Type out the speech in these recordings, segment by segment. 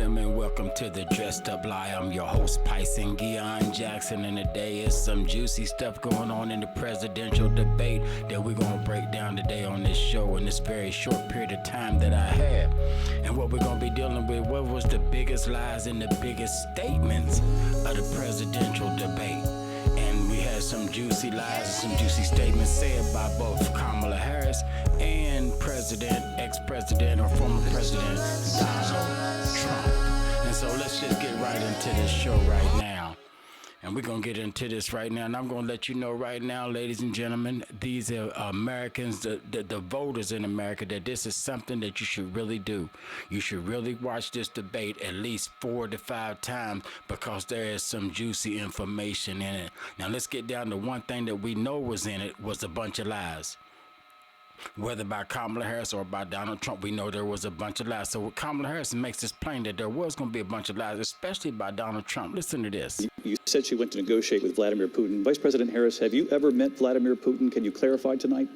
gentlemen, welcome to the Dressed Up Lie. I'm your host, Pyson Guion Jackson, and today is some juicy stuff going on in the presidential debate that we're going to break down today on this show in this very short period of time that I have. And what we're going to be dealing with, what was the biggest lies and the biggest statements of the presidential debate. And we had some juicy lies and some juicy statements said by both Kamala Harris and ex-president or former president Donald Trump. And so let's just get right into this show right now. And we're going to get into this right now. And I'm going to let you know right now, ladies and gentlemen, these are Americans, the voters in America, that this is something that you should really do. You should really watch this debate at least 4 to 5 times because there is some juicy information in it. Now, let's get down to one thing that we know was in it was a bunch of lies. Whether by Kamala Harris or by Donald Trump, we know there was a bunch of lies. So Kamala Harris makes this plain that there was going to be a bunch of lies, especially by Donald Trump. Listen to this. You said she went to negotiate with Vladimir Putin. Vice President Harris, have you ever met Vladimir Putin? Can you clarify tonight?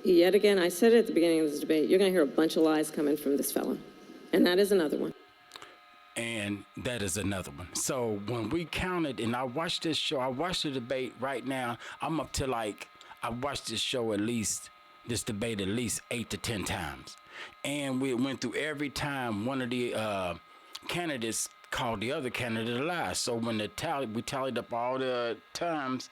Yet again, I said it at the beginning of this debate, you're going to hear a bunch of lies coming from this fellow. And that is another one. And that is another one. So when we counted, and I watched this show, I watched the debate right now. I'm up to I watched this show this debate at least 8 to 10 times. And we went through every time one of the candidates called the other candidate a lie. So when we tallied up all the times,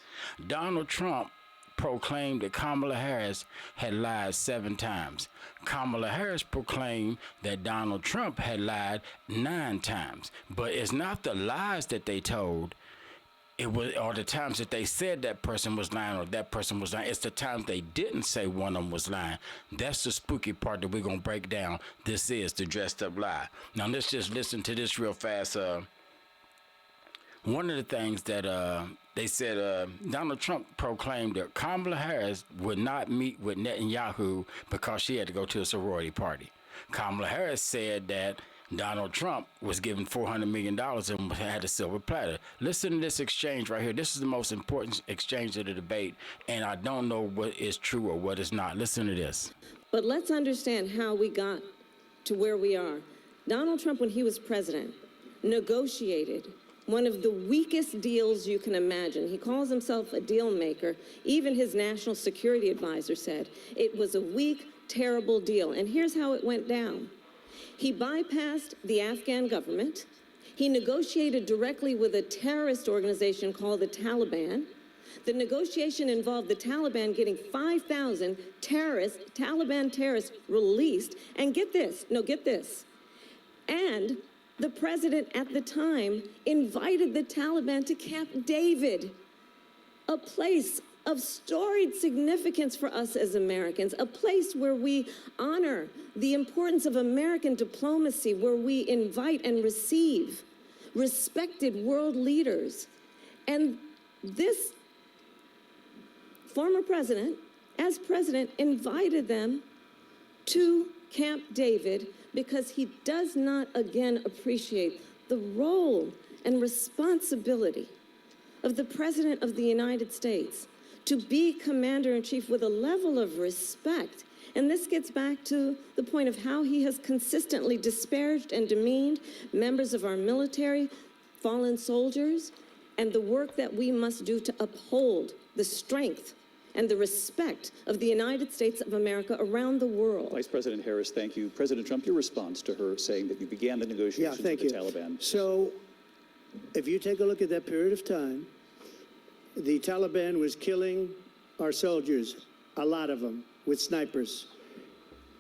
Donald Trump proclaimed that Kamala Harris had lied 7 times. Kamala Harris proclaimed that Donald Trump had lied 9 times. But it's not the lies that they told. It was, or the times that they said that person was lying or that person was lying. It's the times they didn't say one of them was lying. That's the spooky part that we're going to break down. This is the Dressed Up Lie. Now, let's just listen to this real fast. One of the things that they said, Donald Trump proclaimed that Kamala Harris would not meet with Netanyahu because she had to go to a sorority party. Kamala Harris said that Donald Trump was given $400 million and had a silver platter. Listen to this exchange right here. This is the most important exchange of the debate, and I don't know what is true or what is not. Listen to this. But let's understand how we got to where we are. Donald Trump, when he was president, negotiated one of the weakest deals you can imagine. He calls himself a deal maker. Even his national security advisor said it was a weak, terrible deal. And here's how it went down. He bypassed the Afghan government. He negotiated directly with a terrorist organization called the Taliban. The negotiation involved the Taliban getting 5,000 Taliban terrorists released. And get this. And the president at the time invited the Taliban to Camp David, a place of storied significance for us as Americans, a place where we honor the importance of American diplomacy, where we invite and receive respected world leaders. And this former president, as president, invited them to Camp David because he does not again appreciate the role and responsibility of the President of the United States to be commander-in-chief with a level of respect. And this gets back to the point of how he has consistently disparaged and demeaned members of our military, fallen soldiers, and the work that we must do to uphold the strength and the respect of the United States of America around the world. Vice President Harris, thank you. President Trump, your response to her saying that you began the negotiations with the Taliban. So if you take a look at that period of time, the Taliban was killing our soldiers, a lot of them, with snipers.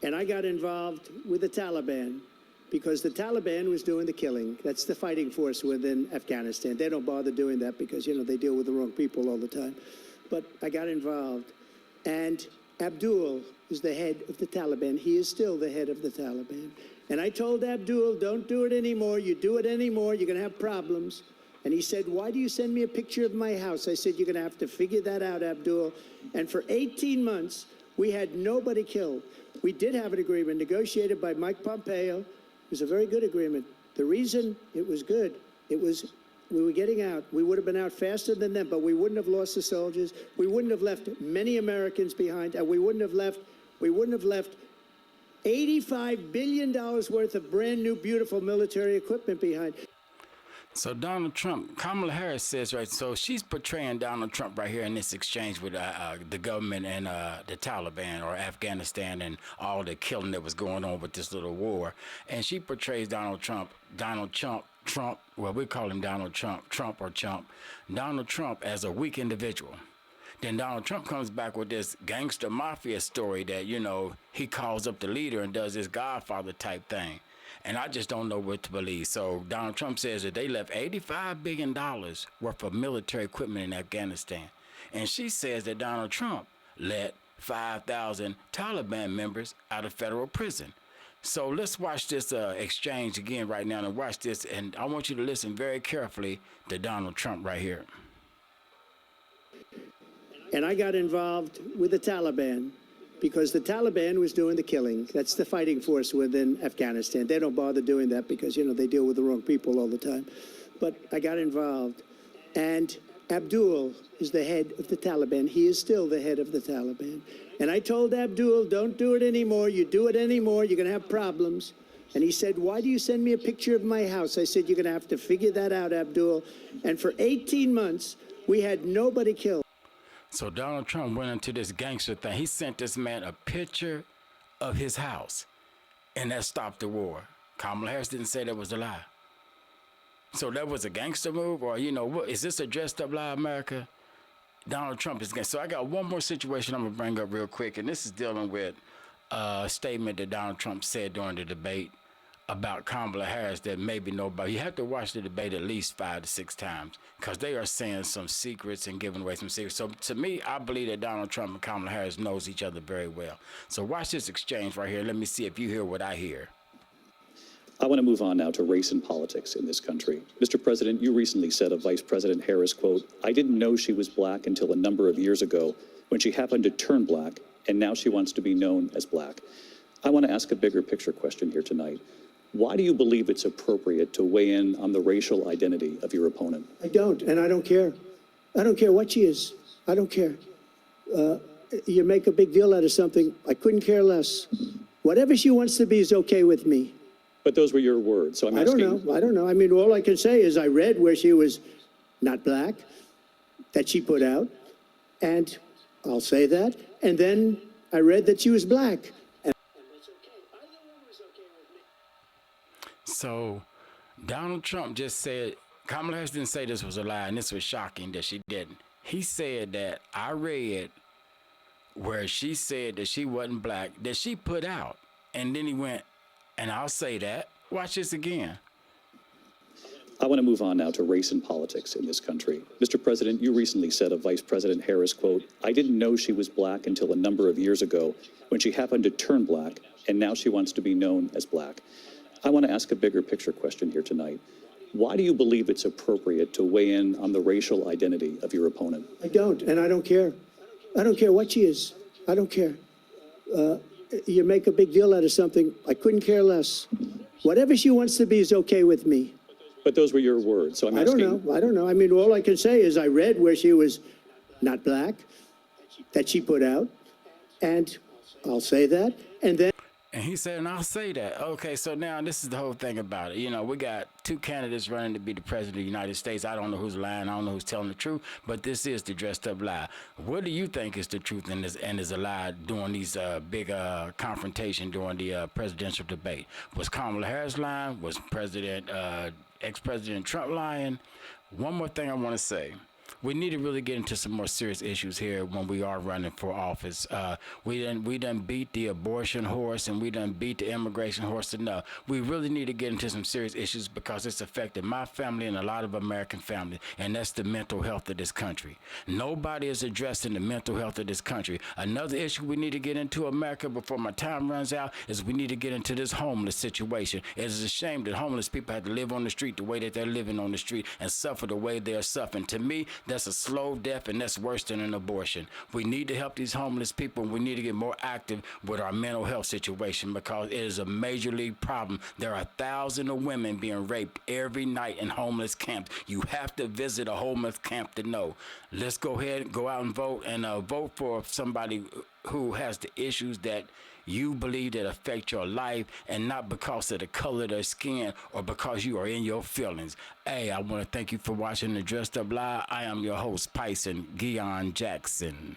And I got involved with the Taliban because the Taliban was doing the killing. That's the fighting force within Afghanistan. They don't bother doing that because, they deal with the wrong people all the time. But I got involved. And Abdul is the head of the Taliban. He is still the head of the Taliban. And I told Abdul, don't do it anymore. You do it anymore, you're going to have problems. And he said, why do you send me a picture of my house? I said, you're going to have to figure that out, Abdul. And for 18 months, we had nobody killed. We did have an agreement negotiated by Mike Pompeo. It was a very good agreement. The reason it was good, we were getting out. We would have been out faster than them, but we wouldn't have lost the soldiers. We wouldn't have left many Americans behind, and we wouldn't have left $85 billion worth of brand new, beautiful military equipment behind. So Donald Trump, Kamala Harris says, right, so she's portraying Donald Trump right here in this exchange with the government and the Taliban or Afghanistan and all the killing that was going on with this little war. And she portrays Donald Trump, well, we call him Donald Trump, Donald Trump as a weak individual. Then Donald Trump comes back with this gangster mafia story that, you know, he calls up the leader and does this Godfather type thing. And I just don't know what to believe. So Donald Trump says that they left $85 billion worth of military equipment in Afghanistan. And she says that Donald Trump let 5,000 Taliban members out of federal prison. So let's watch this exchange again right now and watch this. And I want you to listen very carefully to Donald Trump right here. And I got involved with the Taliban because the Taliban was doing the killing. That's the fighting force within Afghanistan. They don't bother doing that because, you know, they deal with the wrong people all the time. But I got involved. And Abdul is the head of the Taliban. He is still the head of the Taliban. And I told Abdul, don't do it anymore. You do it anymore, you're going to have problems. And he said, why do you send me a picture of my house? I said, you're going to have to figure that out, Abdul. And for 18 months, we had nobody killed. So Donald Trump went into this gangster thing. He sent this man a picture of his house, and that stopped the war. Kamala Harris didn't say that was a lie. So that was a gangster move, or, you know, what is this a dressed up lie, America? Donald Trump is gangster. So I got one more situation I'm going to bring up real quick, and this is dealing with a statement that Donald Trump said during the debate about Kamala Harris that maybe nobody, you have to watch the debate at least 5 to 6 times because they are saying some secrets and giving away some secrets. So to me, I believe that Donald Trump and Kamala Harris knows each other very well. So watch this exchange right here. Let me see if you hear what I hear. I want to move on now to race and politics in this country. Mr. President, you recently said of Vice President Harris, quote, I didn't know she was black until a number of years ago when she happened to turn black, and now she wants to be known as black. I want to ask a bigger picture question here tonight. Why do you believe it's appropriate to weigh in on the racial identity of your opponent? I don't, and I don't care. I don't care what she is. I don't care. You make a big deal out of something. I couldn't care less. Whatever she wants to be is okay with me. But those were your words, so I'm asking. I don't know. I mean, all I can say is I read where she was not black, that she put out, and I'll say that. And then I read that she was black. So Donald Trump just said, Kamala Harris didn't say this was a lie, and this was shocking that she didn't. He said that I read where she said that she wasn't black, that she put out. And then he went, and I'll say that. Watch this again. I want to move on now to race and politics in this country. Mr. President, you recently said of Vice President Harris, quote, I didn't know she was black until a number of years ago when she happened to turn black, and now she wants to be known as black. I want to ask a bigger picture question here tonight. Why do you believe it's appropriate to weigh in on the racial identity of your opponent? I don't, and I don't care. I don't care what she is. I don't care. You make a big deal out of something. I couldn't care less. Whatever she wants to be is okay with me. But those were your words, so I'm asking. I don't know. I mean, all I can say is I read where she was not black, that she put out, and I'll say that. And then. And he said, and I'll say that. Okay, so now this is the whole thing about it. You know, we got 2 candidates running to be the president of the United States. I don't know who's lying. I don't know who's telling the truth, but this is the dressed up lie. What do you think is the truth and is a lie during these big confrontation during the presidential debate? Was Kamala Harris lying? Was ex-President Trump lying? One more thing I want to say. We need to really get into some more serious issues here when we are running for office. We done beat the abortion horse and we done beat the immigration horse enough. We really need to get into some serious issues because it's affected my family and a lot of American families, and that's the mental health of this country. Nobody is addressing the mental health of this country. Another issue we need to get into, America, before my time runs out, is we need to get into this homeless situation. It is a shame that homeless people have to live on the street the way that they're living on the street and suffer the way they're suffering. To me, that's a slow death, and that's worse than an abortion. We need to help these homeless people, and we need to get more active with our mental health situation because it is a major league problem. There are thousands of women being raped every night in homeless camps. You have to visit a homeless camp to know. Let's go ahead and go out and vote for somebody who has the issues that you believe that affect your life, and not because of the color of their skin or because you are in your feelings. Hey, I want to thank you for watching the Dressed Up Live. I am your host, Pyson Gion Jackson.